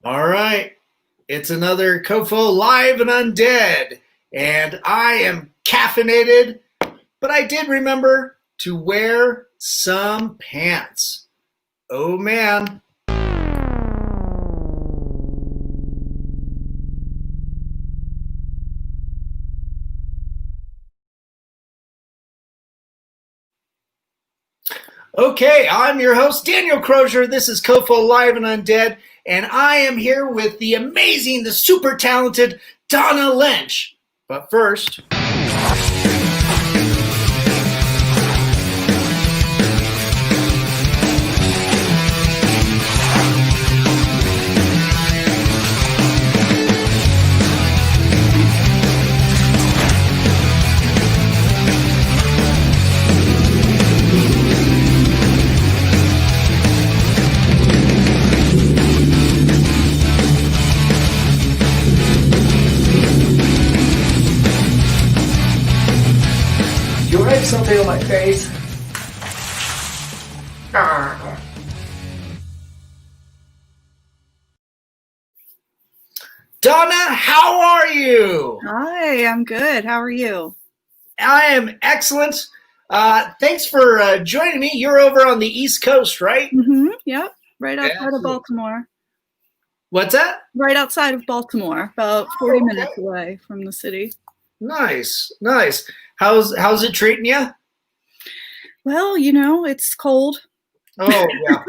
All right. It's another COFOH Live and Undead. And I am caffeinated, but I did remember to wear some pants. Oh, man. Okay, I'm your host, Daniel Crosier. This is COFOH Live and Undead, and I am here with the amazing, the super talented Donna Lynch. But first, You write something on my face? Donna, how are you? Hi, I'm good. How are you? I am excellent. Thanks for joining me. You're over on the East Coast, right? Yep, right outside of Baltimore. What's that? Right outside of Baltimore, about 40 minutes away from the city. Nice, nice. How's it treating you? Well, it's cold. Oh yeah,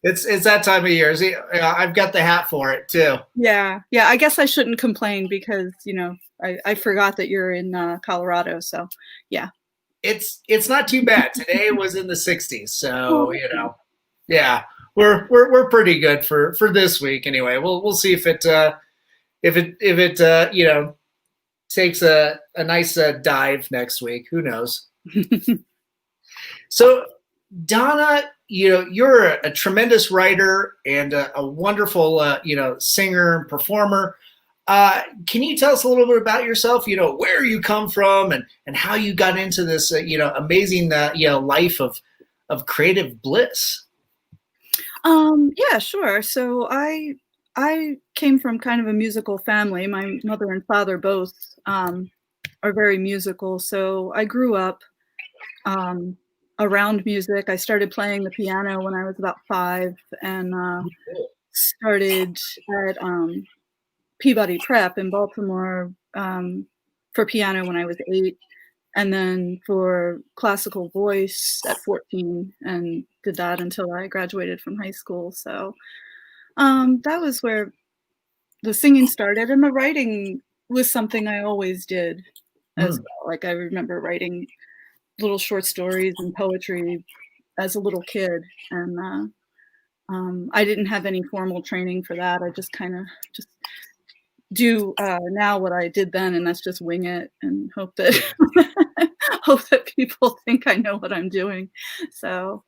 it's that time of year. See, I've got the hat for it too. Yeah. I guess I shouldn't complain because I forgot that you're in Colorado. So yeah, It's not too bad. Today was in the 60s, so yeah, we're pretty good for this week anyway. We'll see if it takes a nice dive next week. Who knows? So, Donna, you're a tremendous writer and a wonderful, singer and performer. Can you tell us a little bit about yourself? Where you come from and how you got into this, amazing, life of creative bliss. Yeah, sure. So I came from kind of a musical family. My mother and father both are very musical. So I grew up around music. I started playing the piano when I was about 5 and started at Peabody Prep in Baltimore for piano when I was 8, and then for classical voice at 14, and did that until I graduated from high school. So that was where the singing started, and the writing was something I always did as well. Like I remember writing little short stories and poetry as a little kid, and I didn't have any formal training for that. I just kind of just do now what I did then, and that's just wing it and hope that hope that people think I know what I'm doing. So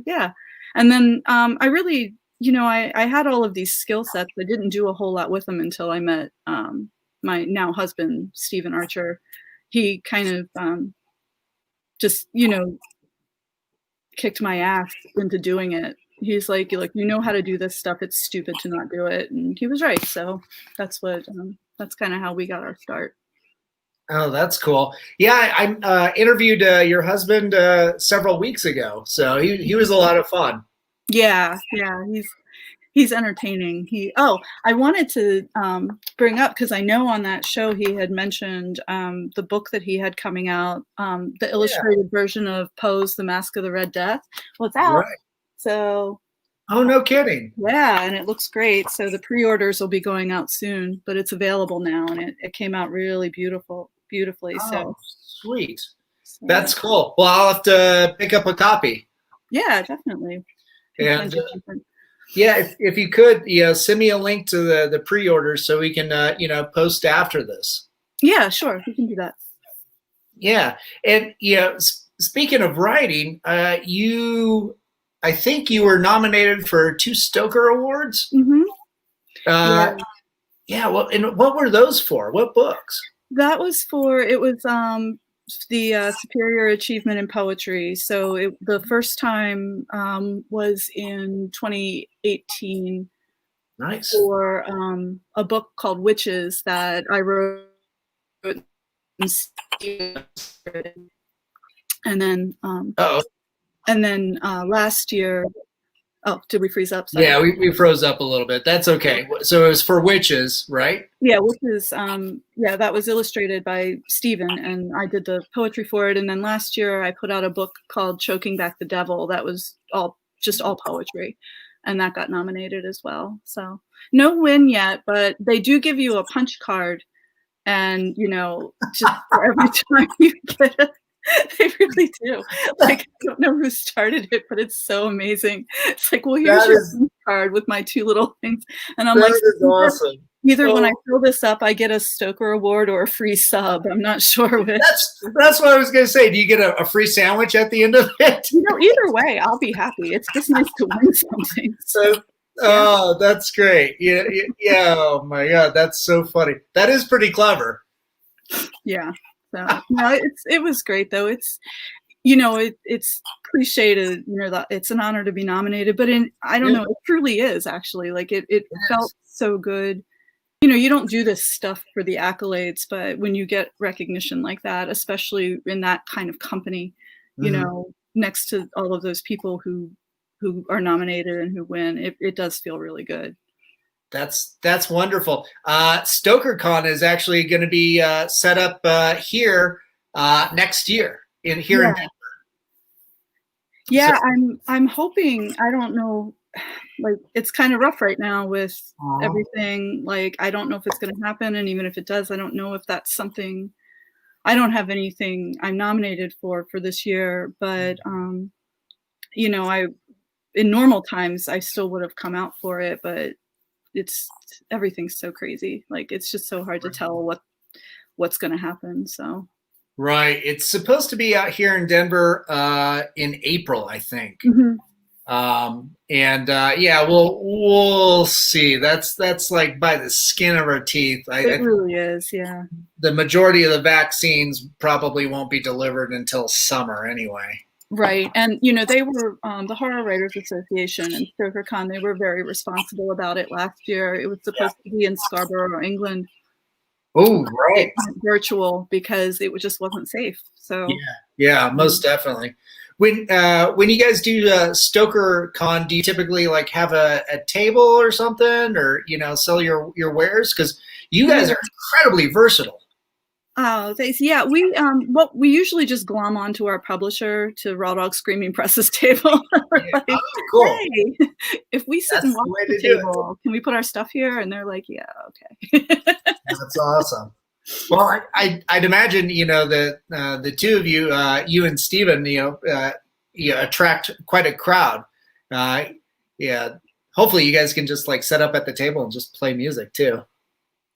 yeah, and then I really, I had all of these skill sets. I didn't do a whole lot with them until I met my now husband, Stephen Archer. He kind of just kicked my ass into doing it. He's like, you know how to do this stuff. It's stupid to not do it. And he was right. So that's that's kind of how we got our start. Oh, that's cool. Yeah, I interviewed your husband several weeks ago, so he was a lot of fun. Yeah, he's entertaining. I wanted to bring up, because I know on that show he had mentioned the book that he had coming out, the illustrated version of Poe's The Mask of the Red Death. Well, it's out. Right. So. Oh, no kidding. Yeah, and it looks great. So the pre-orders will be going out soon, but it's available now, and it came out really beautifully. Oh, so sweet. That's cool. Well, I'll have to pick up a copy. Yeah, definitely. And yeah, if you could, send me a link to the pre-orders so we can, post after this. Yeah, sure. We can do that. Yeah. And, speaking of writing, I think you were nominated for 2 Stoker Awards. Mm-hmm. Yeah. Well, and what were those for? What books? That was the Superior Achievement in Poetry. So the first time was in 2018 Nice. for a book called Witches that I wrote. And then last year, oh, did we freeze up? Sorry. Yeah, we froze up a little bit. That's okay. So it was for Witches, right? Yeah, Witches. That was illustrated by Stephen, and I did the poetry for it. And then last year, I put out a book called Choking Back the Devil. That was all poetry, and that got nominated as well. So no win yet, but they do give you a punch card, and just for every time you get it. They really do. Like, I don't know who started it, but it's so amazing. It's like, well, here's your card with my 2 little things. And I'm like, that is awesome. Either when I fill this up, I get a Stoker Award or a free sub. I'm not sure which. That's what I was going to say. Do you get a free sandwich at the end of it? Either way, I'll be happy. It's just nice to win something. So, oh, that's great. Yeah. Oh my God. That's so funny. That is pretty clever. Yeah. So it was great though. It's it's cliche to that it's an honor to be nominated, but I don't know, it truly is actually. Like it felt so good. You don't do this stuff for the accolades, but when you get recognition like that, especially in that kind of company, next to all of those people who are nominated and who win, it does feel really good. That's wonderful. StokerCon is actually going to be set up here next year in Denver. Yeah, so, I'm hoping. I don't know. Like, it's kind of rough right now with everything. Like, I don't know if it's going to happen, and even if it does, I don't know if that's something. I don't have anything I'm nominated for this year, but in normal times I still would have come out for it, but everything's so crazy. Like, it's just so hard to tell what's going to happen. So. Right. It's supposed to be out here in Denver in April, I think. Mm-hmm. We'll see. That's like by the skin of our teeth. It really is. Yeah. The majority of the vaccines probably won't be delivered until summer anyway. Right. And, they were the Horror Writers Association and StokerCon, they were very responsible about it last year. It was supposed to be in Scarborough, England. Oh, right. Virtual because it just wasn't safe. So yeah, most definitely. When you guys do StokerCon, do you typically like have a table or something, or sell your wares? Because you guys are incredibly versatile. Oh, thanks. Yeah, we usually just glom onto our publisher to Raw Dog Screaming Press's table. Like, cool. Hey, if we sit and watch the table, can we put our stuff here? And they're like, yeah, okay. That's awesome. Well, I'd imagine the two of you, you and Steven, attract quite a crowd. Hopefully you guys can just like set up at the table and just play music too.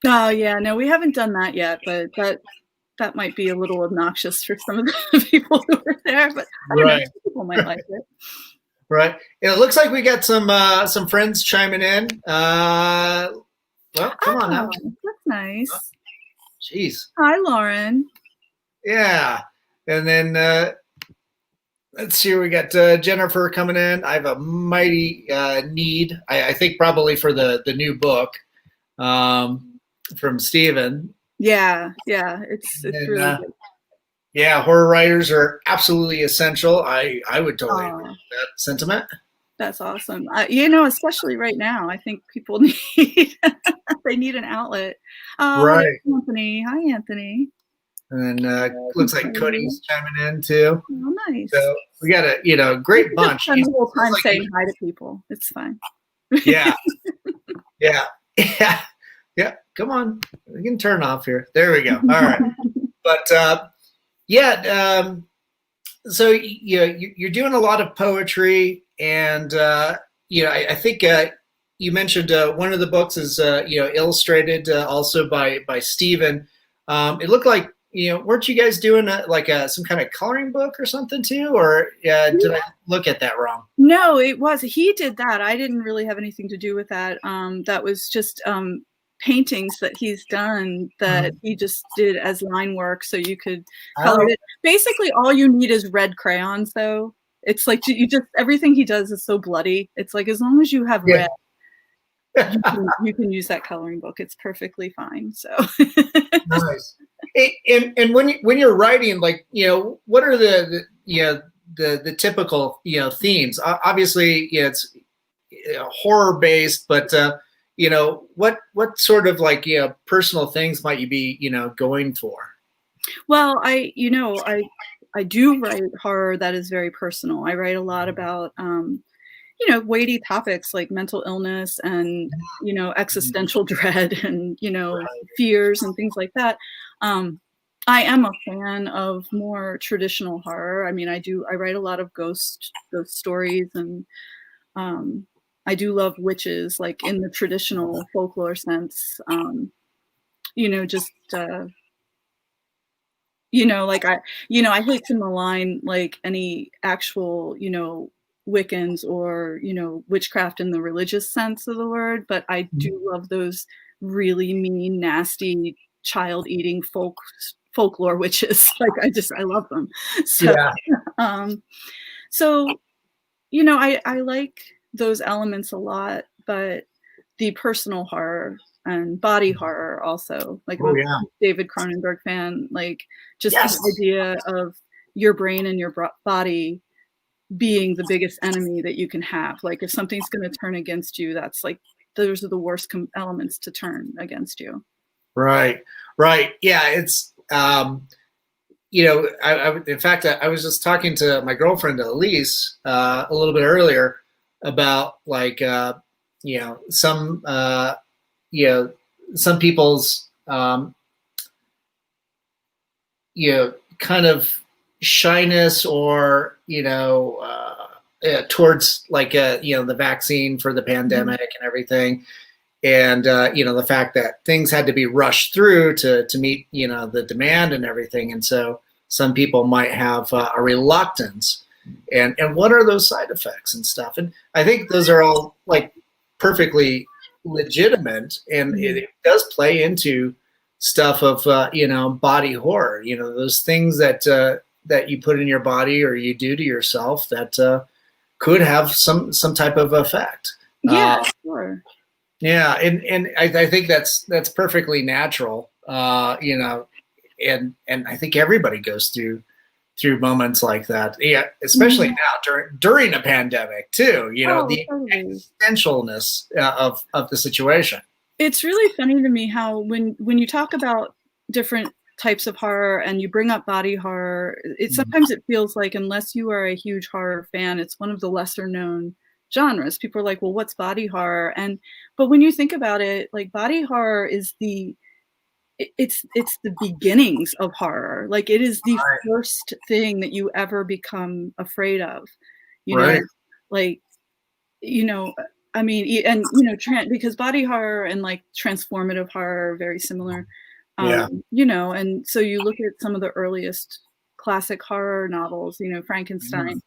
Oh yeah, no, we haven't done that yet, but that might be a little obnoxious for some of the people who are there. But I don't know, people might like it. Right. It looks like we got some friends chiming in. Well, come on now. That's nice. Jeez. Hi, Lauren. Yeah, and then let's see. We got Jennifer coming in. I have a mighty need. I think probably for the new book. From Steven. Yeah, it's really good. Yeah, horror writers are absolutely essential. I would totally agree with that sentiment. That's awesome. Especially right now, I think people need they need an outlet. Right. Anthony. Hi, Anthony. And then looks like Cody's chiming in too. Oh, nice. So we got a great bunch. Spend the whole time saying hi to people. It's fine. Yeah. Yeah, come on. We can turn off here. There we go. All right. But so you're doing a lot of poetry, and I think you mentioned one of the books is illustrated also by Stephen. It looked like weren't you guys doing some kind of coloring book or something too, or did I look at that wrong? No, it was. He did that. I didn't really have anything to do with that. That was just paintings that he's done that he just did as line work, so you could color it. Basically, all you need is red crayons, though. It's like everything he does is so bloody. It's like as long as you have red, You can use that coloring book. It's perfectly fine. So Nice. And when you're writing, like, what are the typical, themes? Obviously, it's horror based, but what sort of like, personal things might you be, going for? Well, I do write horror that is very personal. I write a lot about weighty topics like mental illness and existential dread and fears and things like that. I am a fan of more traditional horror. I mean, I write a lot of ghost stories, and I do love witches, like in the traditional folklore sense. Just like I hate to malign like any actual, Wiccans or, witchcraft in the religious sense of the word, but I do love those really mean, nasty, child-eating folklore witches. Like I love them. So, Yeah. So, I like those elements a lot, but the personal horror and body horror also, like Oh, yeah. David Cronenberg fan, like just Yes. the idea of your brain and your body being the biggest enemy that you can have. Like if something's going to turn against you, that's like, those are the worst elements to turn against you. Right. Yeah. It's, in fact, I was just talking to my girlfriend, Elise, a little bit earlier about like, some people's, kind of shyness or, towards like, the vaccine for the pandemic and everything. And, the fact that things had to be rushed through to meet, the demand and everything. And so some people might have a reluctance. And what are those side effects and stuff? And I think those are all like perfectly legitimate. And it does play into stuff of, body horror, those things that you put in your body or you do to yourself that could have some type of effect. Yeah, sure. Yeah, and I think that's perfectly natural, and I think everybody goes through moments like that. Yeah, especially now during a pandemic too. The totally. existentialness of the situation. It's really funny to me how when you talk about different types of horror and you bring up body horror, sometimes it feels like unless you are a huge horror fan, it's one of the lesser known genres. People are like, well, what's body horror? But when you think about it, like body horror is it's the beginnings of horror. Like it is the first thing that you ever become afraid of, like, I mean, and because body horror and like transformative horror are very similar. And so you look at some of the earliest classic horror novels, Frankenstein.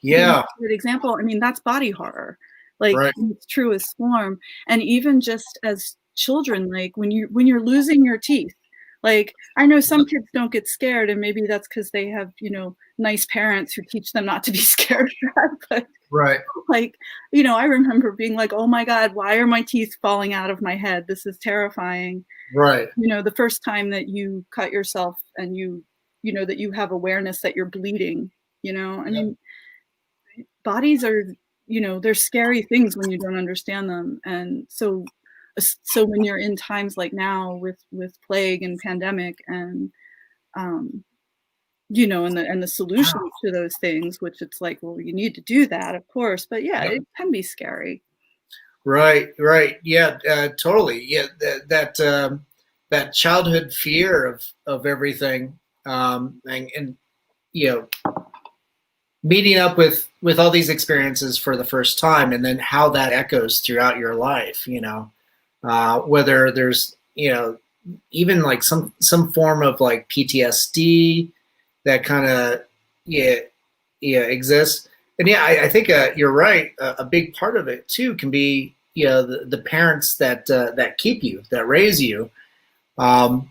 Yeah. Good example. I mean, that's body horror, like in its truest form. And even just as children, like when you're losing your teeth, like I know some kids don't get scared, and maybe that's because they have, nice parents who teach them not to be scared of that. But like, I remember being like, oh my God, why are my teeth falling out of my head? This is terrifying. Right. The first time that you cut yourself and that you have awareness that you're bleeding, I mean, bodies are, they're scary things when you don't understand them. And so when you're in times like now with plague and pandemic and, and the solutions to those things, which it's like, well, you need to do that, of course. But yeah, it can be scary. Right. Yeah, totally. Yeah, that childhood fear of everything, and meeting up with all these experiences for the first time, and then how that echoes throughout your life. Whether there's even like some form of like PTSD that kind of exists. And I think you're right. A big part of it too can be the parents that keep you, that raise you, and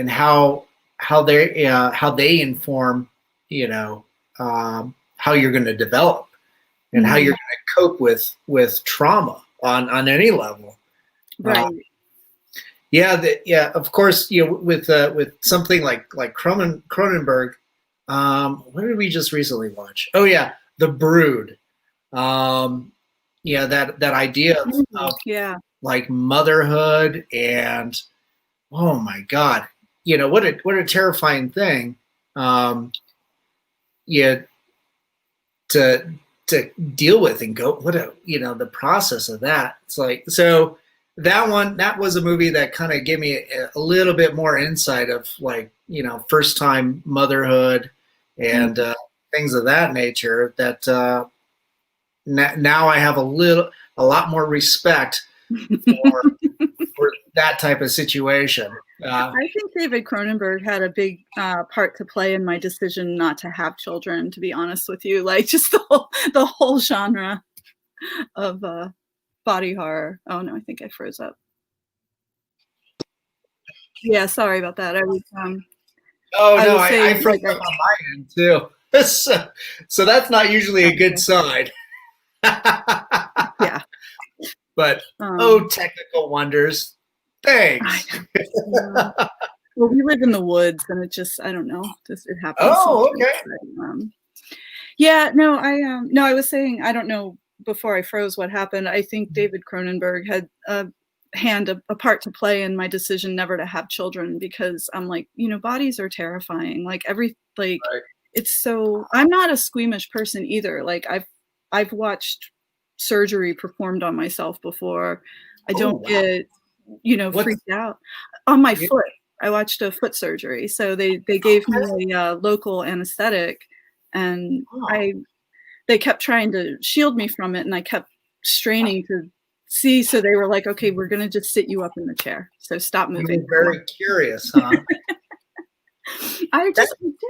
how they inform how you're going to develop and how you're going to cope with trauma. on any level. Right. Yeah, of course, with something like Cronenberg, what did we just recently watch? Oh yeah, The Brood. That idea of like motherhood, and oh my God, what a terrifying thing. To deal with and go, the process of that. It's like, so that was a movie that kind of gave me a little bit more insight of like, first time motherhood and things of that nature, that now I have a lot more respect for that type of situation. I think David Cronenberg had a big part to play in my decision not to have children, to be honest with you. Like, just the whole genre of body horror. Oh no, I think I froze up. Yeah, sorry about that. I was I froze up on my end too. So that's not usually a good sign. Yeah. But technical wonders. Thanks. Well, we live in the woods, and it just, I don't know, it happens. Oh, okay. I was saying, I don't know, before I froze, what happened. I think David Cronenberg had a part to play in my decision never to have children, because I'm like, bodies are terrifying. Like right. It's so, I'm not a squeamish person either. Like I've watched surgery performed on myself before. I don't get, freaked out. On my foot. I watched a foot surgery. So they gave me a local anesthetic, and they kept trying to shield me from it, and I kept straining to see. So they were like, okay, we're going to just sit you up in the chair. So stop moving. You're very curious, huh? I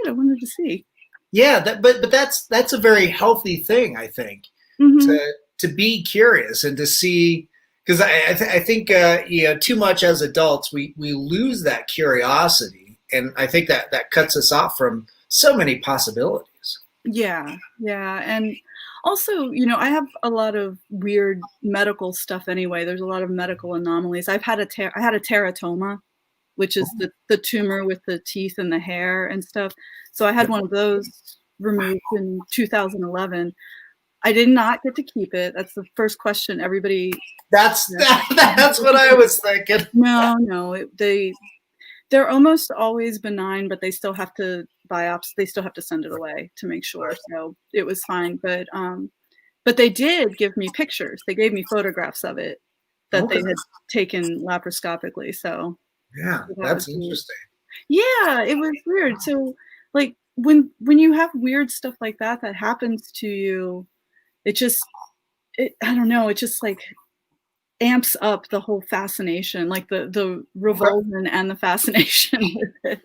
wanted to see. Yeah, but that's a very healthy thing, I think, to be curious and to see. Because I think too much as adults, we lose that curiosity, and I think that cuts us off from so many possibilities. Yeah, and also, I have a lot of weird medical stuff anyway. There's a lot of medical anomalies. I had a teratoma, which is the tumor with the teeth and the hair and stuff. So I had one of those removed in 2011. I did not get to keep it. That's the first question everybody. That's what I was thinking. No, they're almost always benign, but they still have to biopsy. They still have to send it away to make sure. So it was fine, but they did give me pictures. They gave me photographs of it that they had taken laparoscopically. So yeah, that's interesting. Yeah, it was weird. So like when you have weird stuff like that happens to you, I don't know, it just like amps up the whole fascination, like the revulsion and the fascination with it.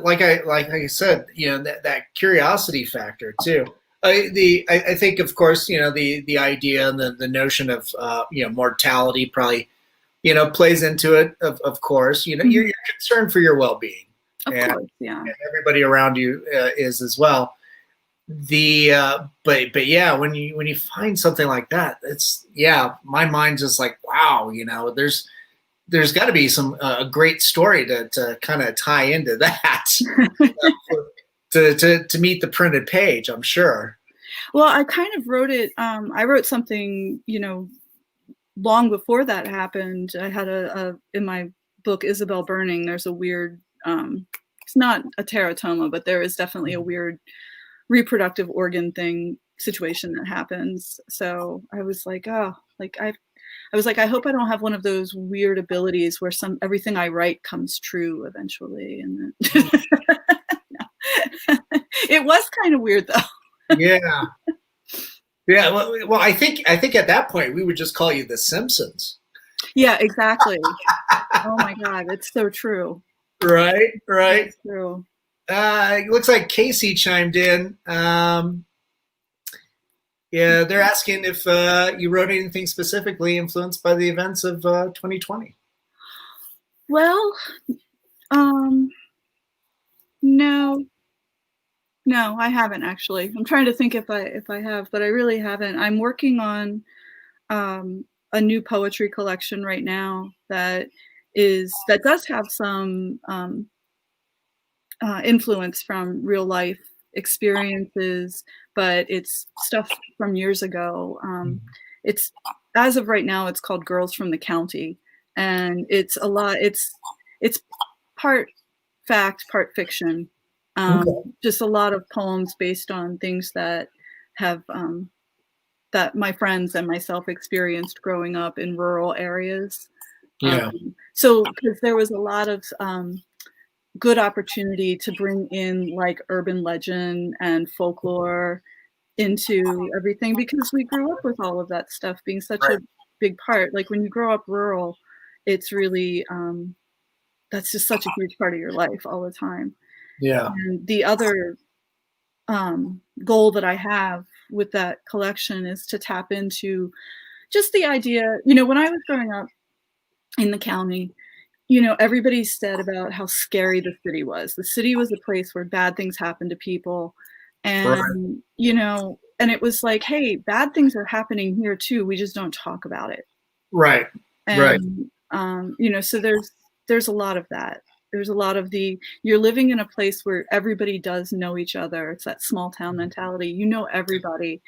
Like I said, that curiosity factor too. I think, of course, the idea and the notion of mortality probably plays into it. Of course, you're concerned for your well-being. Of course, yeah. And everybody around you is as well. But yeah, when you find something like that, my mind's just like, wow, there's got to be a great story to kind of tie into that to meet the printed page, I'm sure. Well, I kind of wrote it. I wrote something, long before that happened. I had in my book Isabel Burning. There's a weird. It's not a teratoma, but there is definitely a weird reproductive organ situation that happens. So I was like, I hope I don't have one of those weird abilities where everything I write comes true eventually. And then it was kind of weird though. Yeah. Well, I think at that point we would just call you the Simpsons. Yeah, exactly. Oh my God, it's so true. Right. It's true. It looks like Casey chimed in. They're asking if you wrote anything specifically influenced by the events of 2020. Well, no. No, I haven't actually. I'm trying to think if I have, but I really haven't. I'm working on a new poetry collection right now that does have some influence from real life experiences, but it's stuff from years ago. It's as of right now, it's called Girls from the County, and it's a lot. It's part fact, part fiction. Just a lot of poems based on things that have that my friends and myself experienced growing up in rural areas. Yeah. So because there was a lot of good opportunity to bring in like urban legend and folklore into everything, because we grew up with all of that stuff being such a big part. Like when you grow up rural, it's really that's just such a huge part of your life all the time. Yeah. And the other goal that I have with that collection is to tap into just the idea, when I was growing up in the county, everybody said about how scary the city was. The city was a place where bad things happened to people. And, and it was like, hey, bad things are happening here too. We just don't talk about it. Right. And, so there's a lot of that. There's a lot of you're living in a place where everybody does know each other. It's that small town mentality. You know everybody,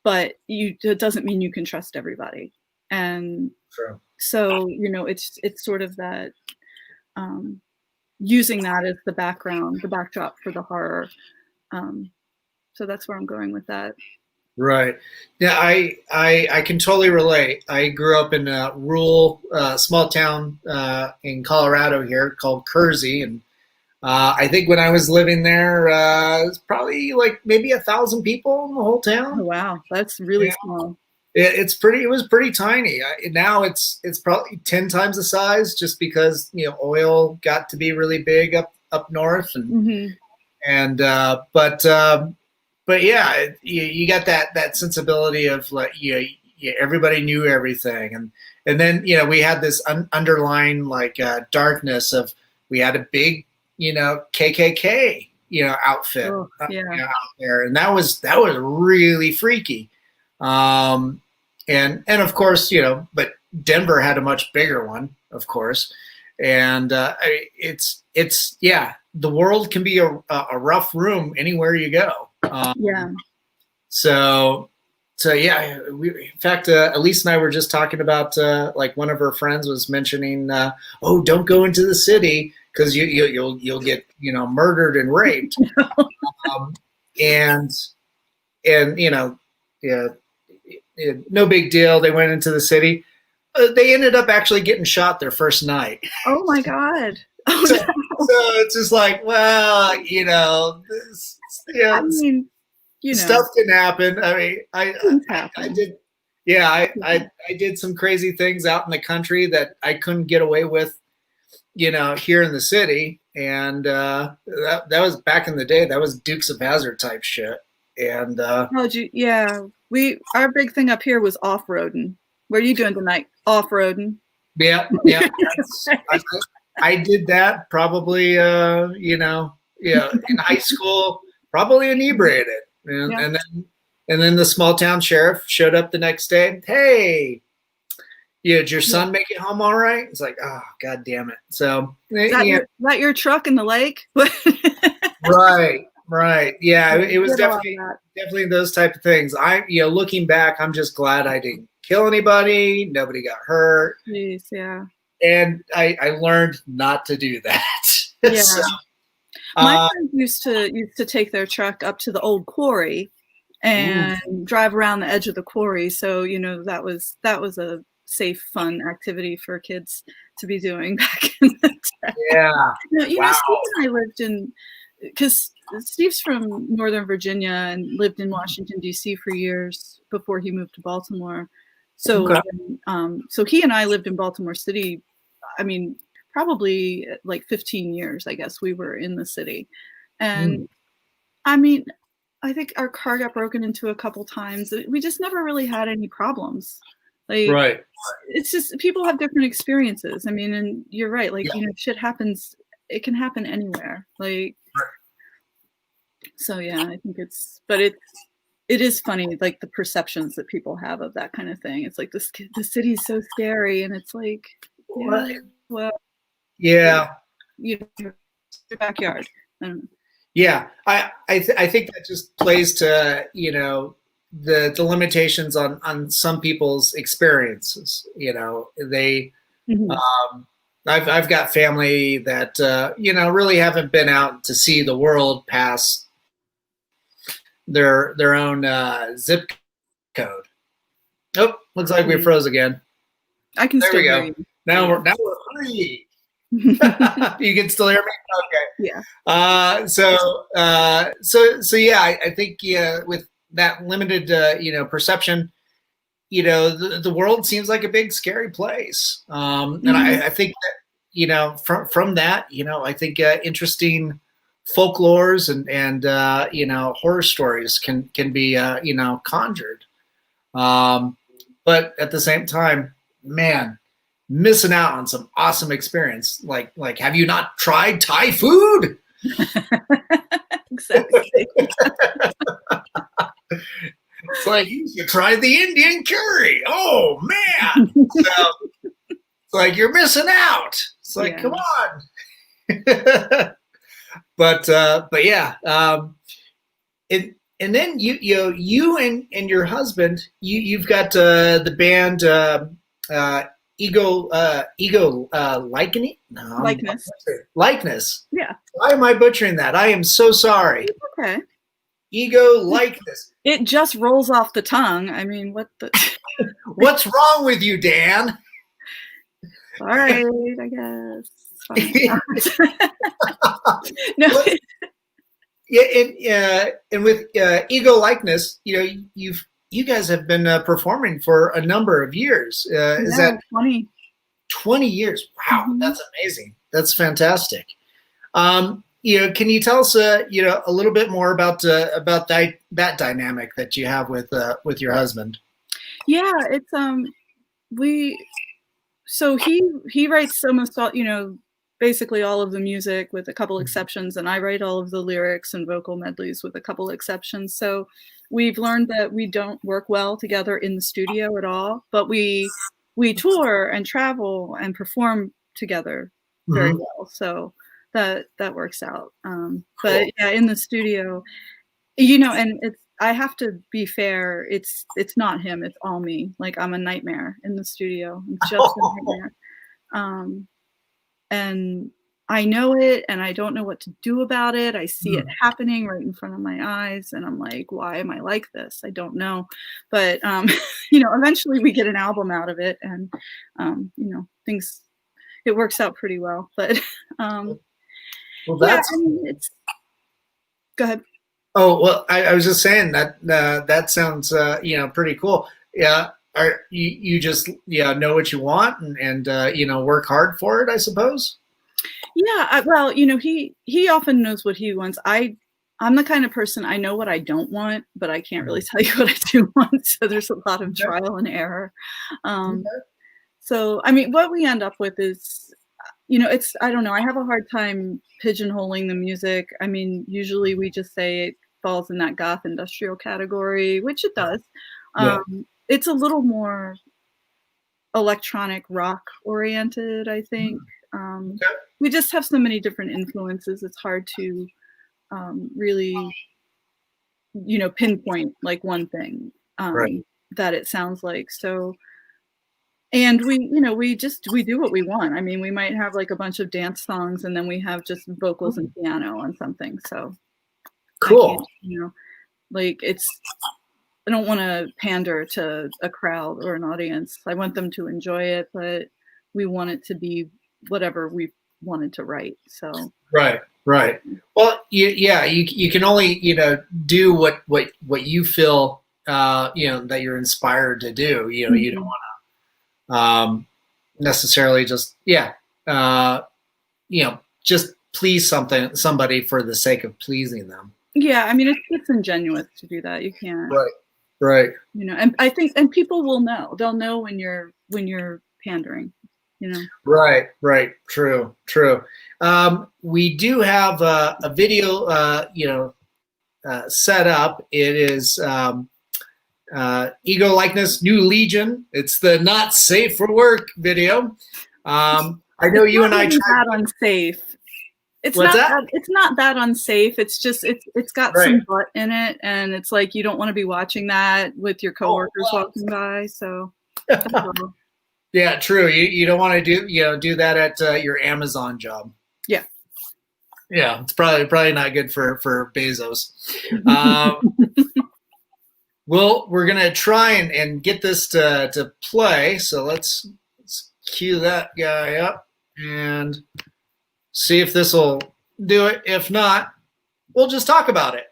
but it doesn't mean you can trust everybody. And so, it's sort of that using that as the backdrop for the horror. So that's where I'm going with that. Right. Yeah, I can totally relate. I grew up in a rural small town in Colorado here called Crosier, and I think when I was living there, it was probably like maybe 1,000 people in the whole town. Oh, wow, that's really small. It was pretty tiny. Now it's probably 10 times the size, just because oil got to be really big up north, and but yeah, you got that sensibility of like everybody knew everything, and then we had this underlying like darkness of we had a big KKK outfit out there, and that was really freaky. And of course, but Denver had a much bigger one, of course. And it's the world can be a rough room anywhere you go. So yeah, in fact, Elise and I were just talking about like one of her friends was mentioning, oh, don't go into the city because you'll get murdered and raped. And no big deal. They went into the city. They ended up actually getting shot their first night. Oh my God. Oh, so, no. So it's just like, well, stuff can happen. I mean, I did, I did some crazy things out in the country that I couldn't get away with, here in the city. And that was back in the day. That was Dukes of Hazzard type shit. And our big thing up here was off-roading. What are you doing tonight? Off-roading. Yeah. I did that probably, in high school, probably inebriated, and then the small town sheriff showed up the next day. Hey, did your son make it home all right? It's like, oh, God damn it. So is that your truck in the lake? Right. Yeah, it was definitely those type of things. Looking back, I'm just glad I didn't kill anybody. Nobody got hurt. Jeez, yeah. And I learned not to do that. Yeah. So, my friends used to take their truck up to the old quarry and drive around the edge of the quarry. So, that was a safe, fun activity for kids to be doing back in the day. Yeah. Steve and I lived in, because Steve's from Northern Virginia and lived in Washington, D.C. for years before he moved to Baltimore. So, so he and I lived in Baltimore City. I mean, probably like 15 years, I guess we were in the city. And I mean, I think our car got broken into a couple times. We just never really had any problems. Like, it's just people have different experiences. I mean, and you're right. Like, shit happens. It can happen anywhere. Like, So yeah, I think it is funny, like the perceptions that people have of that kind of thing. It's like the city's so scary, and it's like, yeah, well, yeah, you know, your backyard. I don't know. yeah. I think that just plays to the limitations on some people's experiences. They I've got family that really haven't been out to see the world past their own zip code. Oh, looks like we froze again. I can There still we hear go. you. Now we're free. You can still hear me? Okay. Yeah. So yeah, I think with that limited perception, the world seems like a big scary place. And I think that from that, I think interesting folklores and horror stories can be conjured. But at the same time, man, missing out on some awesome experience. Like have you not tried Thai food? Exactly. It's like, you should try the Indian curry. Oh man. So it's like, you're missing out. It's like, come on. But yeah. And then you and your husband, you've got the band Likeness. Yeah. Why am I butchering that? I am so sorry. It's okay. Ego Likeness. It just rolls off the tongue. I mean, what the? What's wrong with you, Dan? All right, I guess. No. Well, yeah, and with Ego Likeness, you guys have been performing for a number of years. Is that 20 years? Wow, that's amazing. That's fantastic. Can you tell us a little bit more about that dynamic that you have with your husband? Yeah, it's so he writes almost all, basically all of the music with a couple exceptions, and I write all of the lyrics and vocal medleys with a couple exceptions. So we've learned that we don't work well together in the studio at all, but we tour and travel and perform together very well. So that works out. But yeah, in the studio, and I have to be fair. It's not him. It's all me. Like, I'm a nightmare in the studio. I'm just a nightmare. And I know it, and I don't know what to do about it. I see it happening right in front of my eyes, and I'm like, why am I like this? I don't know. But, eventually we get an album out of it, and, it works out pretty well. But, well, that's... Yeah, go ahead. Oh, well, I was just saying that sounds, pretty cool. Yeah. Are you just know what you want and work hard for it, I suppose? Yeah, well, he often knows what he wants. I'm the kind of person, I know what I don't want, but I can't really tell you what I do want. So there's a lot of trial and error. So I mean, what we end up with is, I don't know. I have a hard time pigeonholing the music. I mean, usually we just say it falls in that goth industrial category, which it does. It's a little more electronic rock oriented, I think. We just have so many different influences. It's hard to really, pinpoint like one thing that it sounds like. So, and we do what we want. I mean, we might have like a bunch of dance songs, and then we have just vocals and piano on something. So cool. I don't want to pander to a crowd or an audience. I want them to enjoy it, but we want it to be whatever we wanted to write. So right. Well, you can only do what you feel that you're inspired to do. You don't want to necessarily just just please somebody for the sake of pleasing them. Yeah, I mean, it's ingenuous to do that. You can't. Right. And I think, and people will know. They'll know when you're pandering. Right. True. We do have a video, set up. It is Ego Likeness New Legion. It's the not safe for work video. I know you and I tried. That unsafe. It's What's not that? It's not that unsafe. It's just it's got Right. some butt in it, and it's like you don't want to be watching that with your coworkers walking by. So. Yeah, true. You don't want to do that at your Amazon job. Yeah. Yeah, it's probably not good for Bezos. We're gonna try and get this to play. So let's cue that guy up and see if this will do it. If not, we'll just talk about it.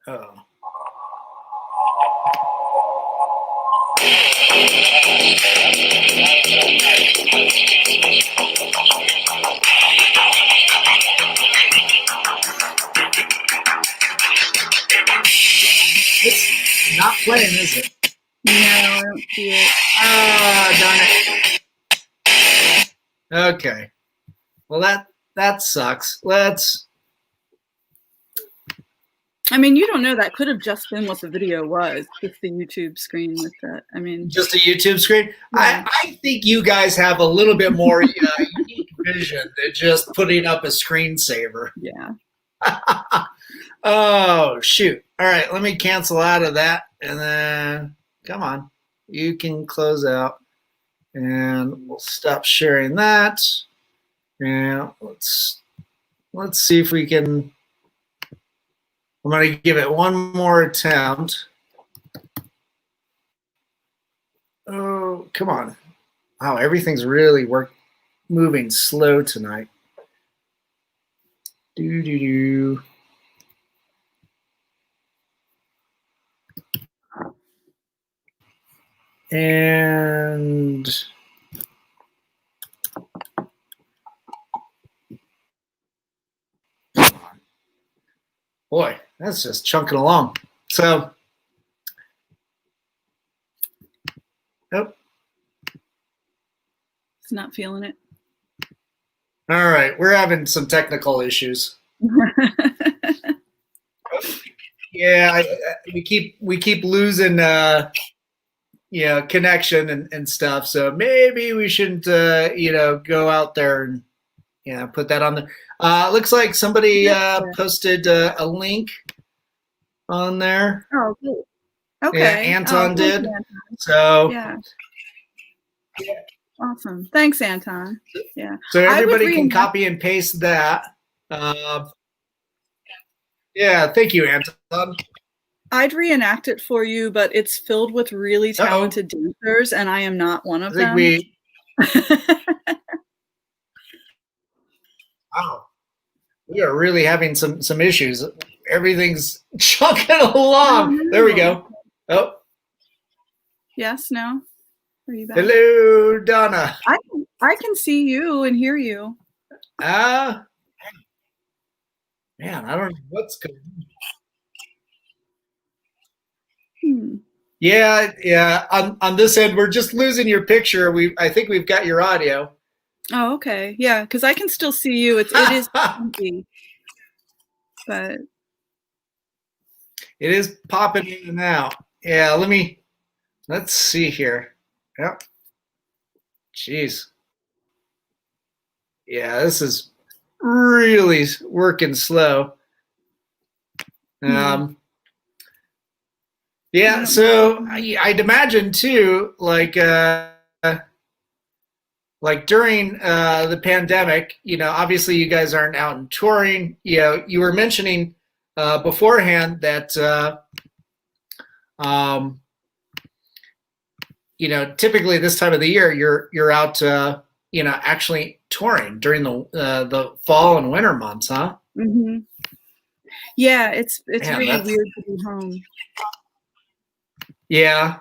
Oh. It's not playing, is it? No, I don't see it. Ah, darn it. Okay. Well, that sucks. I mean, you don't know. That could have just been what the video was, just the YouTube screen with that. I mean, just a YouTube screen. Yeah. I think you guys have a little bit more unique vision than just putting up a screensaver. Yeah. Oh, shoot. All right, let me cancel out of that. And then, come on. You can close out. And we'll stop sharing that. And let's see if we can. I'm going to give it one more attempt. Oh, come on. Wow, everything's really moving slow tonight. Do. And boy, that's just chunking along. So, nope. It's not feeling it. All right, we're having some technical issues. Yeah, we keep losing connection and stuff. So maybe we shouldn't go out there and put that on there. Looks like somebody posted a link on there. Oh, good. Okay. Yeah, Anton did. Anton. So yeah. Awesome. Thanks, Anton. Yeah. So everybody can copy and paste that. Yeah, thank you, Anton. I'd reenact it for you, but it's filled with really talented dancers, and I am not one of them. Wow, we are really having some issues. Everything's chunking along. There we go. Oh. Yes. No. Are you back? Hello, Donna. I can see you and hear you. Man, I don't know what's going on. Hmm. Yeah. On this end, we're just losing your picture. I think we've got your audio. Oh, okay. Yeah, because I can still see you. It is funky, but it is popping in and out. Yeah, let's see here. Yep. Jeez. Yeah, this is really working slow. Yeah, so I'd imagine too, like during the pandemic, obviously you guys aren't out and touring. You were mentioning beforehand that typically this time of the year you're out actually touring during the fall and winter months, huh? Mm-hmm. Yeah, it's really weird to be home. Yeah,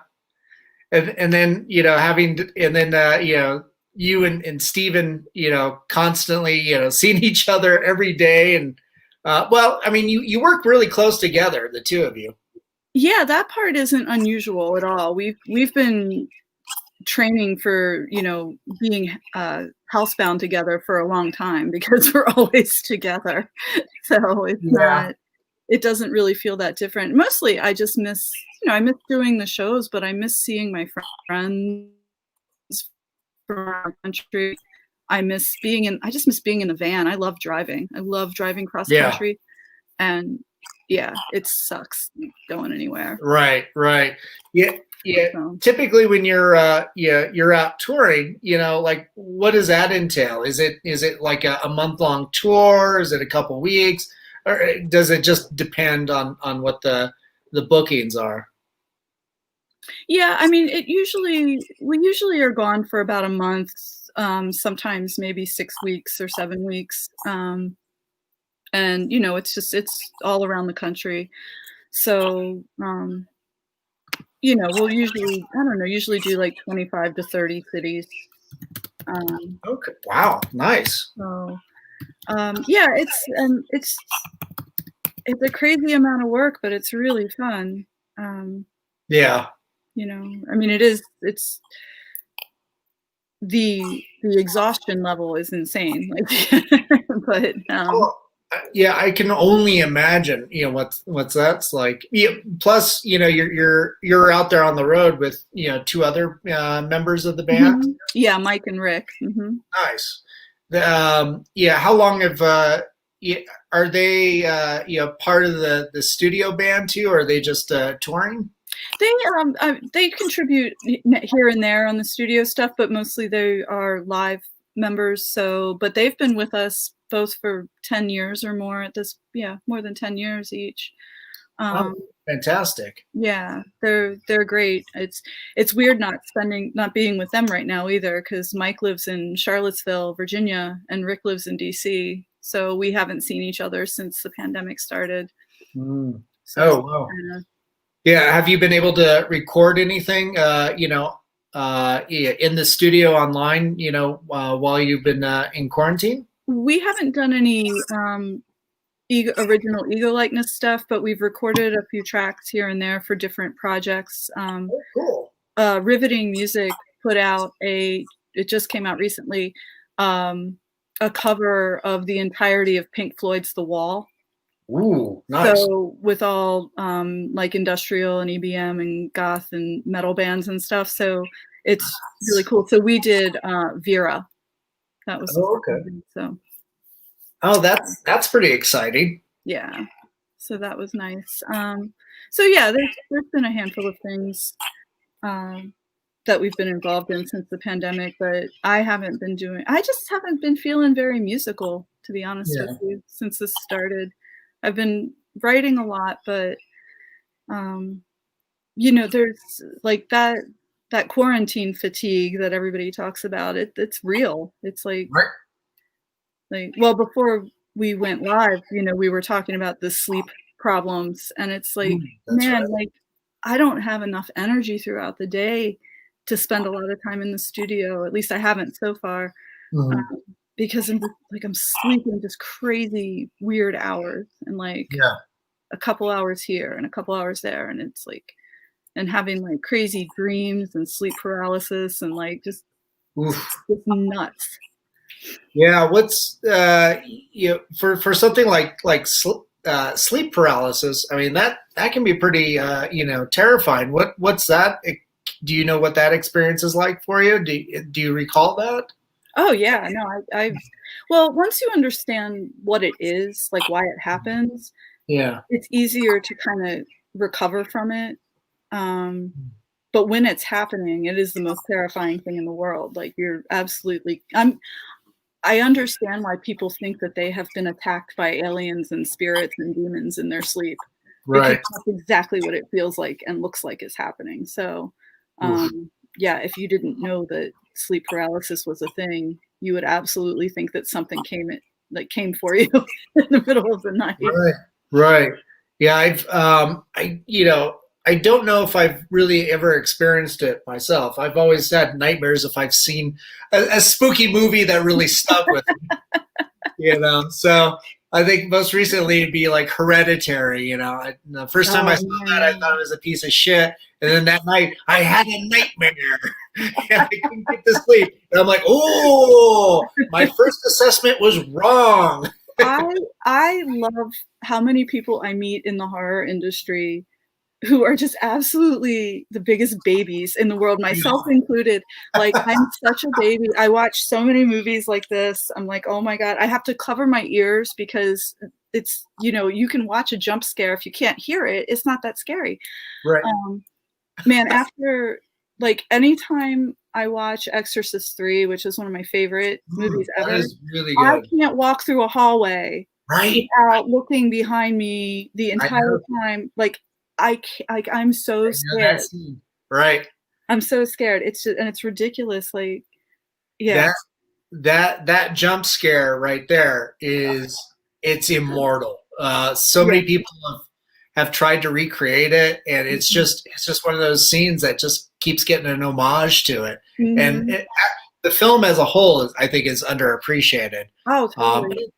and then you and Steven, constantly seeing each other every day, and you work really close together, the two of you. Yeah, that part isn't unusual at all. We've been training for, being housebound together for a long time because we're always together. So it's not, it doesn't really feel that different. Mostly I just miss, I miss doing the shows, but I miss seeing my friends from our country. I just miss being in the van. I love driving. I love driving cross country. And yeah, it sucks going anywhere. Right. Yeah. So. Typically when you're out touring, like what does that entail? Is it like a month-long tour? Is it a couple weeks? Or does it just depend on what the bookings are? Yeah, I mean, we usually are gone for about a month, sometimes maybe 6 weeks or 7 weeks. And it's all around the country. So, we'll usually do like 25 to 30 cities. Okay. Wow. Nice. So, yeah, it's a crazy amount of work, but it's really fun. Yeah. I mean, it's the exhaustion level is insane. But yeah, I can only imagine, what's that's like. Yeah, plus, you're out there on the road with, 2 other members of the band. Mm-hmm. Yeah, Mike and Rick. Mm-hmm. Nice. How long are they, part of the studio band too, or are they just touring? They contribute here and there on the studio stuff, but mostly they are live members. But they've been with us both for 10 years or more at this. Yeah, more than 10 years each. Fantastic. Yeah, they're great. It's weird not being with them right now either, because Mike lives in Charlottesville, Virginia, and Rick lives in DC. So we haven't seen each other since the pandemic started. So wow. Yeah, have you been able to record anything, in the studio online, while you've been in quarantine? We haven't done any original Ego Likeness stuff, but we've recorded a few tracks here and there for different projects. Cool. Riveting Music put out it just came out recently, a cover of the entirety of Pink Floyd's The Wall. Ooh, nice. So with all like industrial and EBM and goth and metal bands and stuff. So it's really cool. So we did Vera. That was okay. So. Oh, that's pretty exciting. Yeah. So that was nice. So yeah, there's been a handful of things that we've been involved in since the pandemic, but I just haven't been feeling very musical, to be honest with you, since this started. I've been writing a lot, but there's like that quarantine fatigue that everybody talks about. It's real. It's like, well, before we went live, we were talking about the sleep problems, and it's like, man, like I don't have enough energy throughout the day to spend a lot of time in the studio. At least I haven't so far. Because I'm sleeping just crazy weird hours, and like a couple hours here and a couple hours there, and it's like, and having like crazy dreams and sleep paralysis and like just nuts. Yeah, what's for something like sleep paralysis? I mean that can be pretty terrifying. What's that? Do you know what that experience is like for you? Do you recall that? Oh yeah, no, well, once you understand what it is, like why it happens, it's easier to kind of recover from it. But when it's happening, it is the most terrifying thing in the world. Like I understand why people think that they have been attacked by aliens and spirits and demons in their sleep. Right. Because that's exactly what it feels like and looks like is happening. So, yeah, if you didn't know that sleep paralysis was a thing, you would absolutely think that something came for you in the middle of the night. Right. Yeah, I don't know if I've really ever experienced it myself. I've always had nightmares if I've seen a spooky movie that really stuck with me. So I think most recently it'd be like Hereditary. The first time I saw that, I thought it was a piece of shit, and then that night I had a nightmare and I couldn't get to sleep. And I'm like, oh, my first assessment was wrong. I love how many people I meet in the horror industry who are just absolutely the biggest babies in the world, myself included. Like, I'm such a baby. I watch so many movies like this. I'm like, oh my God, I have to cover my ears because it's, you can watch a jump scare. If you can't hear it, it's not that scary. Right. Man, after, like, anytime I watch Exorcist 3, which is one of my favorite movies ever, that is really good. I can't walk through a hallway right without looking behind me the entire time. Like, I'm so scared. Right. I'm so scared. It's just, and it's ridiculous. Like, yeah. That jump scare right there it's immortal. So many people have tried to recreate it, and it's just one of those scenes that just keeps getting an homage to it. And the film as a whole, I think, is underappreciated. Oh, totally.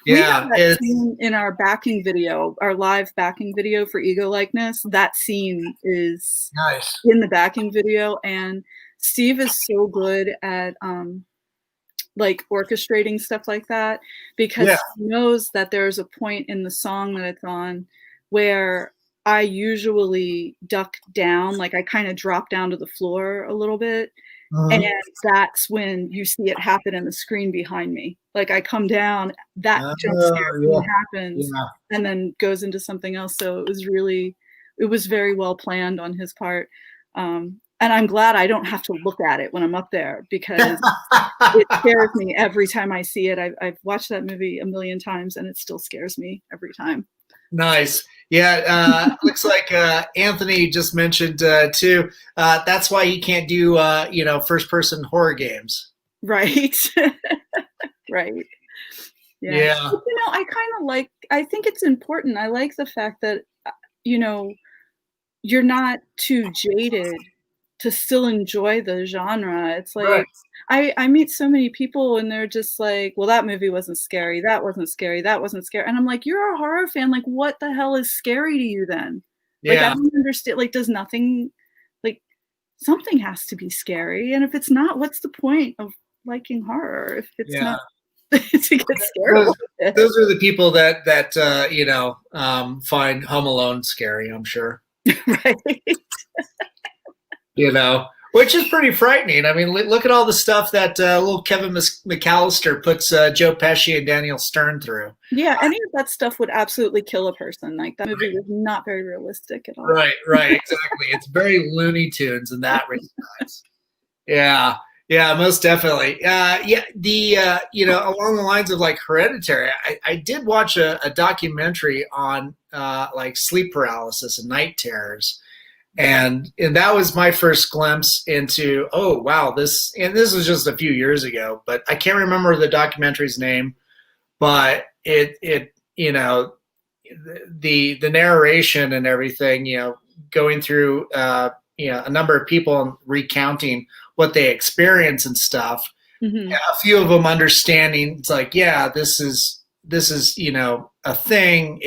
Yeah, we have that scene in our backing video, our live backing video for Ego Likeness. That scene is nice in the backing video, and Steve is so good at like orchestrating stuff like that, because he knows that there's a point in the song that it's on where I usually duck down, like I kind of drop down to the floor a little bit. And that's when you see it happen in the screen behind me. Like, I come down, that jump scare happens, and then goes into something else. So it was very well planned on his part. And I'm glad I don't have to look at it when I'm up there, because it scares me every time I see it. I've watched that movie a million times, and it still scares me every time. Nice. Yeah, looks like Anthony just mentioned too. That's why he can't do first-person horror games. Right. Right. Yeah. But, I kind of like. I think it's important. I like the fact that you're not too jaded to still enjoy the genre. It's like I meet so many people and they're just like, well, that movie wasn't scary. That wasn't scary. That wasn't scary. And I'm like, you're a horror fan. Like, what the hell is scary to you then? Like, I don't understand. Like, does nothing, like, something has to be scary. And if it's not, what's the point of liking horror if it's not to get scared? Those are the people that find Home Alone scary, I'm sure. Right. Which is pretty frightening. I mean, look at all the stuff that little Kevin McAllister puts Joe Pesci and Daniel Stern through. Yeah, any of that stuff would absolutely kill a person. Like, that movie was not very realistic at all. Right, exactly. It's very Looney Tunes in that respect. Yeah, most definitely. Along the lines of like Hereditary, I did watch a documentary on like sleep paralysis and night terrors. And that was my first glimpse into, oh, wow, this was just a few years ago, but I can't remember the documentary's name, but the narration and everything, going through, a number of people recounting what they experience and stuff. Mm-hmm. A few of them understanding, it's like, yeah, this is, a thing.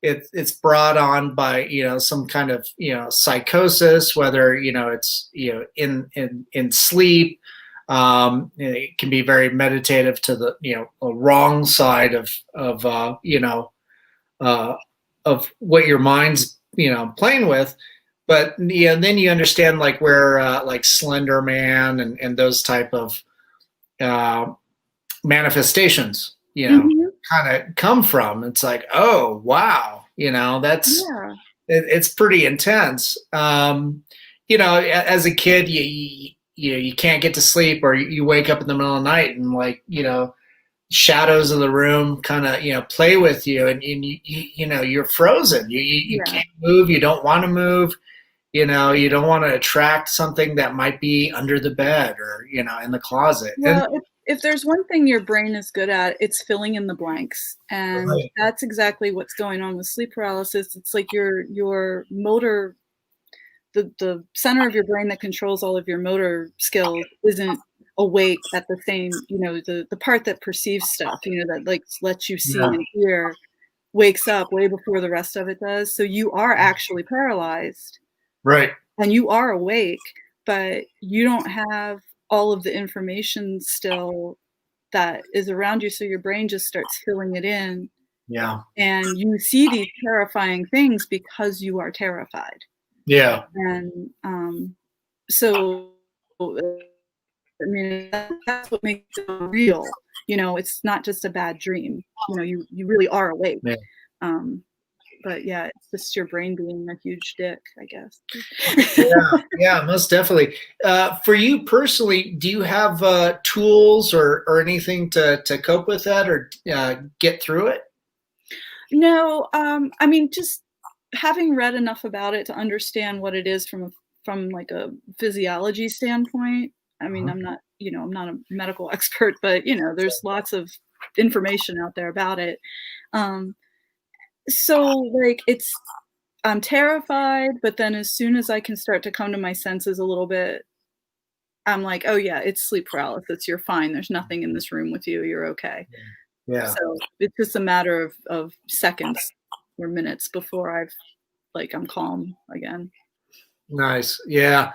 It's brought on by some kind of psychosis, whether it's in sleep. It can be very meditative to the a wrong side of what your mind's playing with. But then you understand like where like Slender Man and those type of manifestations kind of come from. It's like, oh wow, that's it's pretty intense. As a kid, you can't get to sleep, or you wake up in the middle of the night and like shadows of the room kind of play with you, and you're frozen. You can't move. You don't want to move. You don't want to attract something that might be under the bed or in the closet. Well, if there's one thing your brain is good at, it's filling in the blanks. And that's exactly what's going on with sleep paralysis. It's like your motor, the center of your brain that controls all of your motor skills isn't awake at the same, the part that perceives stuff, that like lets you see and hear, wakes up way before the rest of it does. So you are actually paralyzed. Right. And you are awake, but you don't have all of the information still that is around you. So your brain just starts filling it in. Yeah. And you see these terrifying things because you are terrified. Yeah. And so, I mean, that's what makes it real. It's not just a bad dream. You really are awake. Yeah. But yeah, it's just your brain being a huge dick, I guess. Yeah, most definitely. For you personally, do you have tools or anything to cope with that or get through it? No, I mean, just having read enough about it to understand what it is from like a physiology standpoint. I mean, I'm not a medical expert, but there's lots of information out there about it. So like I'm terrified, but then as soon as I can start to come to my senses a little bit, I'm like, oh yeah, it's sleep paralysis. You're fine. There's nothing in this room with you. You're okay. Yeah. So it's just a matter of seconds or minutes before I'm calm again. Nice. Yeah.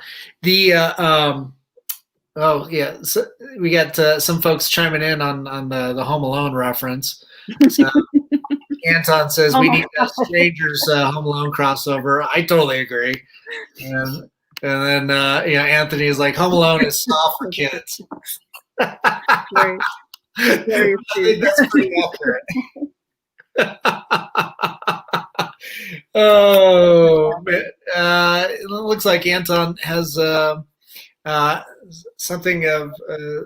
Oh yeah. So we got some folks chiming in on the Home Alone reference. So Anton says we need a Strangers Home Alone crossover. I totally agree. And then Anthony is like, Home Alone is soft for kids. Very, very I think that's pretty accurate. Oh, it looks like Anton has something of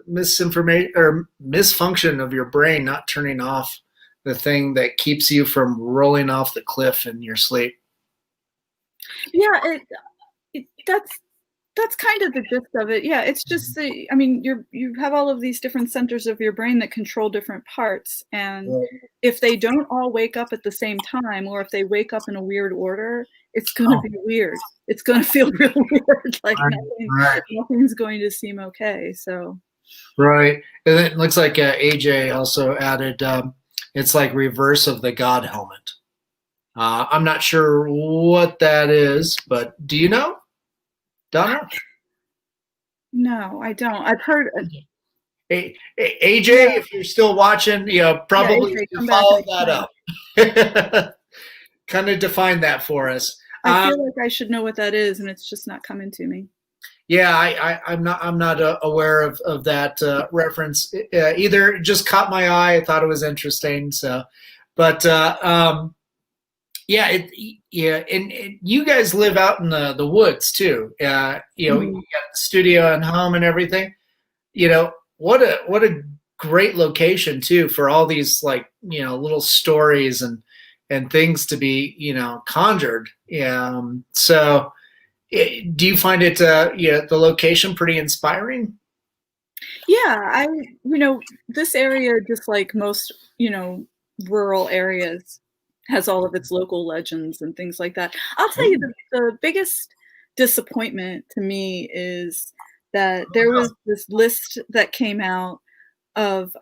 misinformation or misfunction of your brain not turning off the thing that keeps you from rolling off the cliff in your sleep. Yeah, that's kind of the gist of it. Yeah, it's just you have all of these different centers of your brain that control different parts, and if they don't all wake up at the same time, or if they wake up in a weird order, it's going to be weird. It's going to feel real weird. Like nothing's going to seem okay. So right, and then it looks like AJ also added it's like reverse of the God helmet. I'm not sure what that is, but do you know, Donna? No, I don't. I've heard. Hey, AJ, if you're still watching, probably AJ, follow that up. Kind of define that for us. I feel like I should know what that is, and it's just not coming to me. Yeah, I'm not aware of that reference either. It just caught my eye. I thought it was interesting. So, but and you guys live out in the woods too. You got the studio and home and everything. What a great location too for all these little stories and things to be conjured. So. Do you find it, the location pretty inspiring? Yeah, this area, just like most, rural areas, has all of its local legends and things like that. I'll tell you the biggest disappointment to me is that there was this list that came out of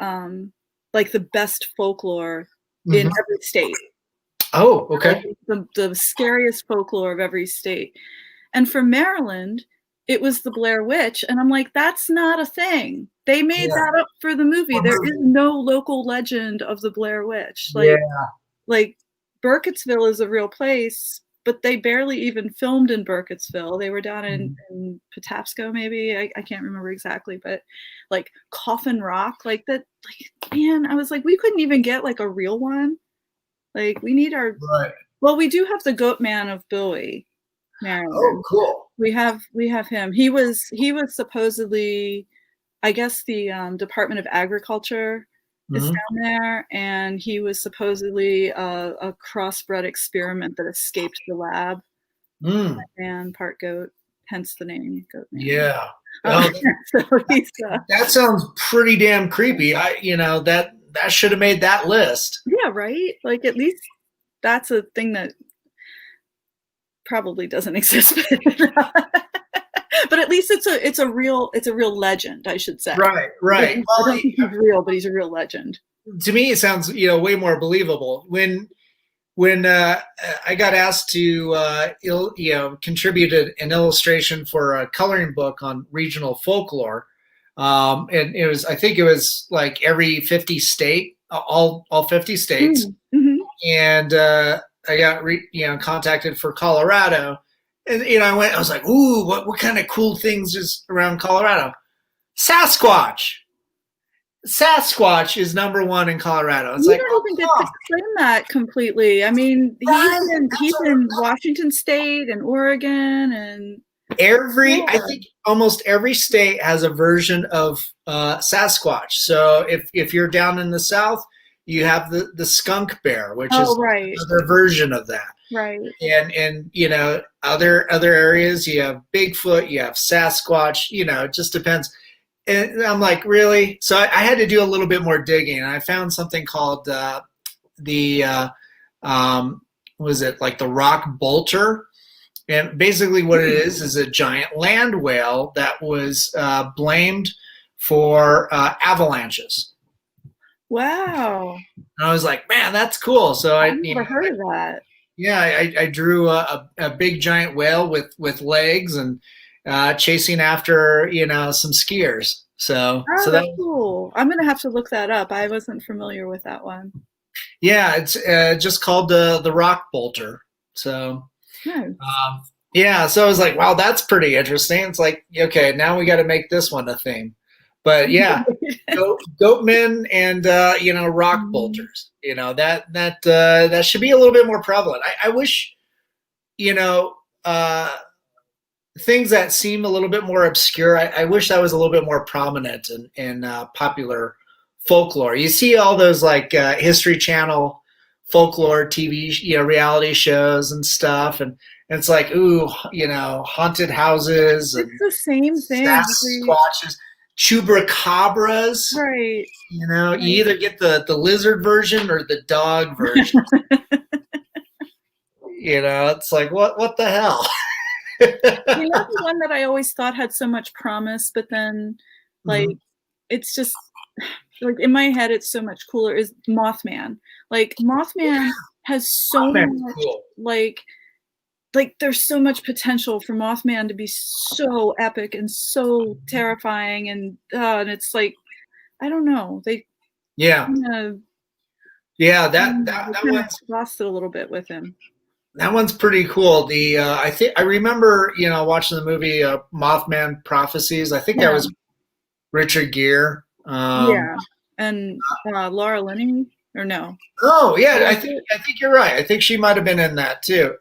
like the best folklore in every state. Oh, okay. The scariest folklore of every state. And for Maryland, it was the Blair Witch. And I'm like, that's not a thing. They made that up for the movie. There is no local legend of the Blair Witch. Like Burkittsville is a real place, but they barely even filmed in Burkittsville. They were down in Patapsco, maybe. I can't remember exactly, but like Coffin Rock, like that, man, I was like, we couldn't even get like a real one. Like we need well, we do have the Goat Man of Bowie. Maryland. Oh, cool. We have him. He was supposedly, I guess the Department of Agriculture is down there, and he was supposedly a crossbred experiment that escaped the lab. And part goat, hence the name Goat Man. Yeah. So that sounds pretty damn creepy. That should have made that list. Yeah, right. Like at least that's a thing that probably doesn't exist. But at least it's a real legend, I should say. Right. I Well, don't think he's real, but he's a real legend. to me, it sounds way more believable when I got asked to contribute an illustration for a coloring book on regional folklore, and I think it was like every 50 state, all 50 states, and I got contacted for Colorado, and I was like, ooh, what kind of cool things is around Colorado? Sasquatch. Sasquatch is number one in Colorado. It's you don't even get to explain that completely. I mean, he's in Washington State and Oregon and I think almost every state has a version of Sasquatch. So if you're down in the South, you have the skunk bear, which is another version of that. Right. And other areas you have Bigfoot, you have Sasquatch. It just depends. And I'm like, really? So I had to do a little bit more digging, and I found something called the rock bolter. And basically what it is a giant land whale that was blamed for avalanches. Wow. And I was like, man, that's cool. So I've never heard of that. Yeah, I drew a big giant whale with legs and chasing after some skiers. So that's cool. I'm gonna have to look that up. I wasn't familiar with that one. Yeah, it's just called the rock bolter. So nice. So I was like, wow, that's pretty interesting. It's like, okay, now we got to make this one a thing. But yeah, goatmen and rock bolters. That should be a little bit more prevalent. I wish things that seem a little bit more obscure. I wish that was a little bit more prominent in popular folklore. You see all those like History Channel folklore TV, reality shows and stuff, and it's like, ooh, haunted houses. It's the same thing. Sasquatches, chupacabras. Right. You either get the lizard version or the dog version. It's like, what the hell? The one that I always thought had so much promise, but then it's just like in my head it's so much cooler is Mothman. Like Mothman has so much cool. like there's so much potential for Mothman to be so epic and so terrifying, and it's like, I don't know, that one's lost it a little bit with him. That one's pretty cool. I remember watching the movie Mothman Prophecies. I think that was Richard Gere. And Laura Linney, or no? Oh yeah, I think you're right. I think she might have been in that too.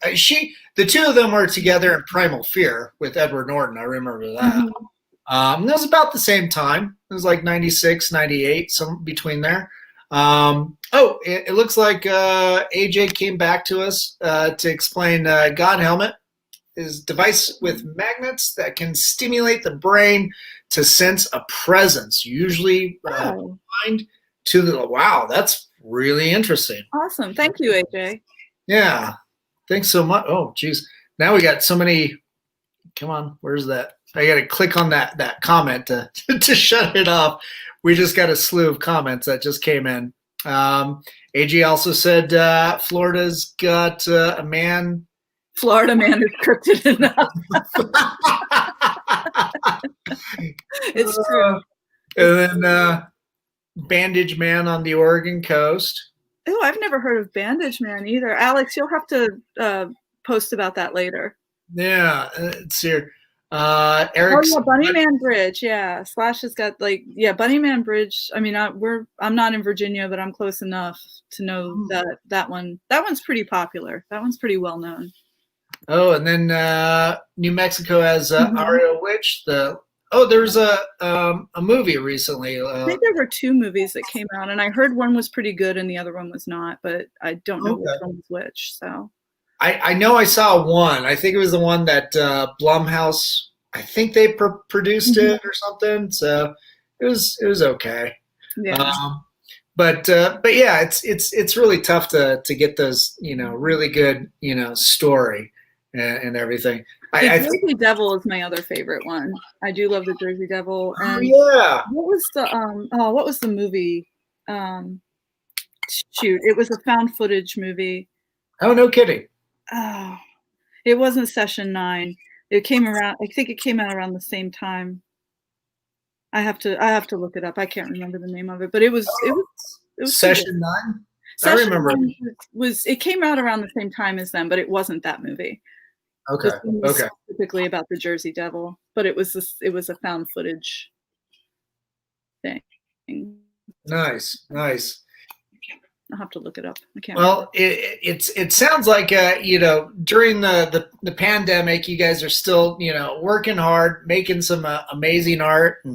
The two of them were together in Primal Fear with Edward Norton. I remember that. It was about the same time. It was like 96, 98, some between there. It looks like AJ came back to us to explain God Helmet is a device with magnets that can stimulate the brain to sense a presence, usually mind to the. Wow, that's really interesting. Awesome. Thank you, AJ. Yeah. Thanks so much. Oh, geez. Now we got so many. Come on. Where's that? I got to click on that comment to shut it off. We just got a slew of comments that just came in. AG also said Florida's got a man. Florida man is cryptid enough. It's true. And then Bandage Man on the Oregon coast. Oh, I've never heard of Bandage Man either. Alex, you'll have to post about that later. Yeah, it's here. Eric's Bunnyman Bridge. Yeah, Slash has got Bunnyman Bridge. I mean, I'm not in Virginia, but I'm close enough to know that one. That one's pretty popular. That one's pretty well known. Oh, and then New Mexico has Ario Witch. There was a movie recently. I think there were two movies that came out, and I heard one was pretty good and the other one was not, but I don't know which one was which. So I know I saw one. I think it was the one that Blumhouse. I think they produced it or something. So it was okay. Yeah. But yeah, it's really tough to get those really good story. and everything. The Jersey Devil is my other favorite one. I do love the Jersey Devil. And yeah. What was the movie? Shoot, it was a found footage movie. Oh, no kidding. Oh, it wasn't Session 9. It came around. I think it came out around the same time. I have to look it up. I can't remember the name of it, but it was Session 9. I remember. It came out around the same time as them, but it wasn't that movie. Okay. Okay. Specifically about the Jersey Devil, but it was a found footage thing. Nice. I'll have to look it up. I can't. Well, it sounds like during the pandemic, you guys are still working hard, making some amazing art,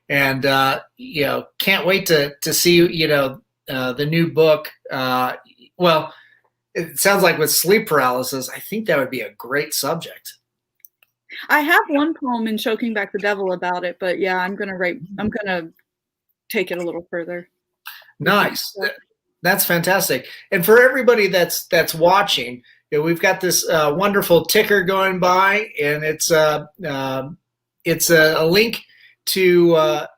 and can't wait to see the new book. Well, it sounds like with sleep paralysis, I think that would be a great subject. I have one poem in Choking Back the Devil about it, but yeah, I'm gonna take it a little further. Nice. That's fantastic. And for everybody that's watching, we've got this wonderful ticker going by, and it's a link to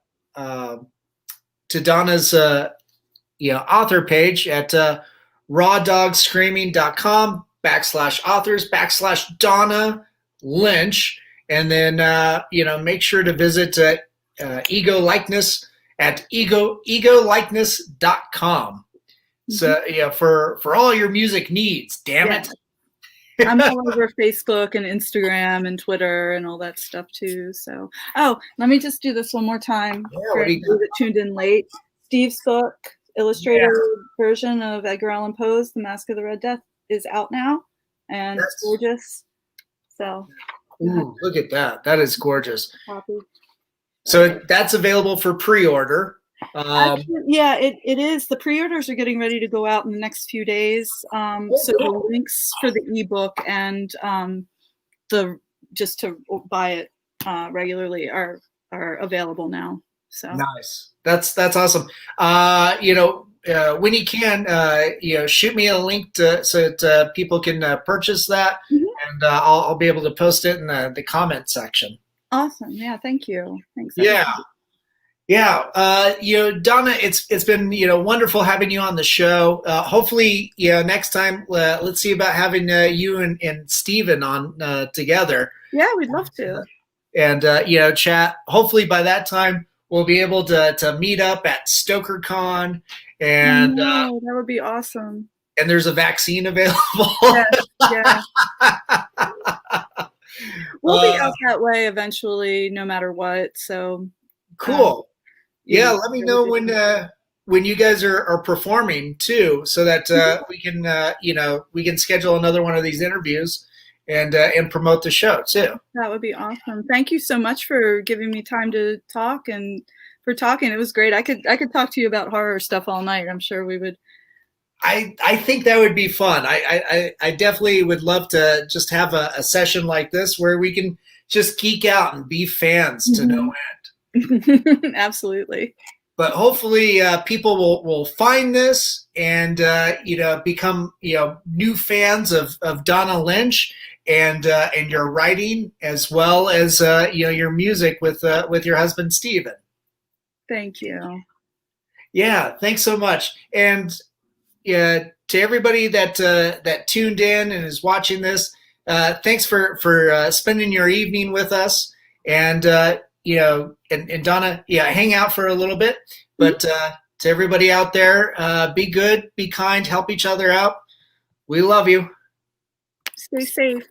Donna's author page at rawdogscreaming.com/authors/Donna Lynch, and then make sure to visit Ego Likeness at egolikeness.com. So for all your music needs, damn it. I'm all over Facebook and Instagram and Twitter and all that stuff too. So let me just do this one more time for anybody that tuned in late. Steve's book, illustrated version of Edgar Allan Poe's The Mask of the Red Death, is out now, and it's gorgeous. So look at that. That is gorgeous. So that's available for pre-order. Actually, it is. The pre-orders are getting ready to go out in the next few days. So the links for the ebook and just to buy it regularly are available now. So nice. That's awesome. When you can, shoot me a link so that people can purchase that, and I'll be able to post it in the comment section. Awesome. Yeah. Thank you. Thanks. Yeah. Donna, it's been, wonderful having you on the show. Hopefully, next time, let's see about having you and Steven on together. Yeah, we'd love to. And, chat. Hopefully by that time, we'll be able to meet up at Stoker Con. And that would be awesome. And there's a vaccine available. Yeah. We'll be out that way eventually, no matter what. So cool. Let me know when you guys are performing too, so that we can schedule another one of these interviews and promote the show too. That would be awesome. Thank you so much for giving me time to talk and for talking. It was great. I could talk to you about horror stuff all night. I'm sure we would. I think that would be fun. I definitely would love to just have a session like this where we can just geek out and be fans to no end. Absolutely. But hopefully people will find this and become new fans of Donna Lynch and your writing, as well as your music with your husband Steven. Thank you. Yeah, thanks so much. And to everybody that tuned in and is watching this, thanks for spending your evening with us. And and Donna, hang out for a little bit. But to everybody out there, be good, be kind, help each other out. We love you. Stay safe.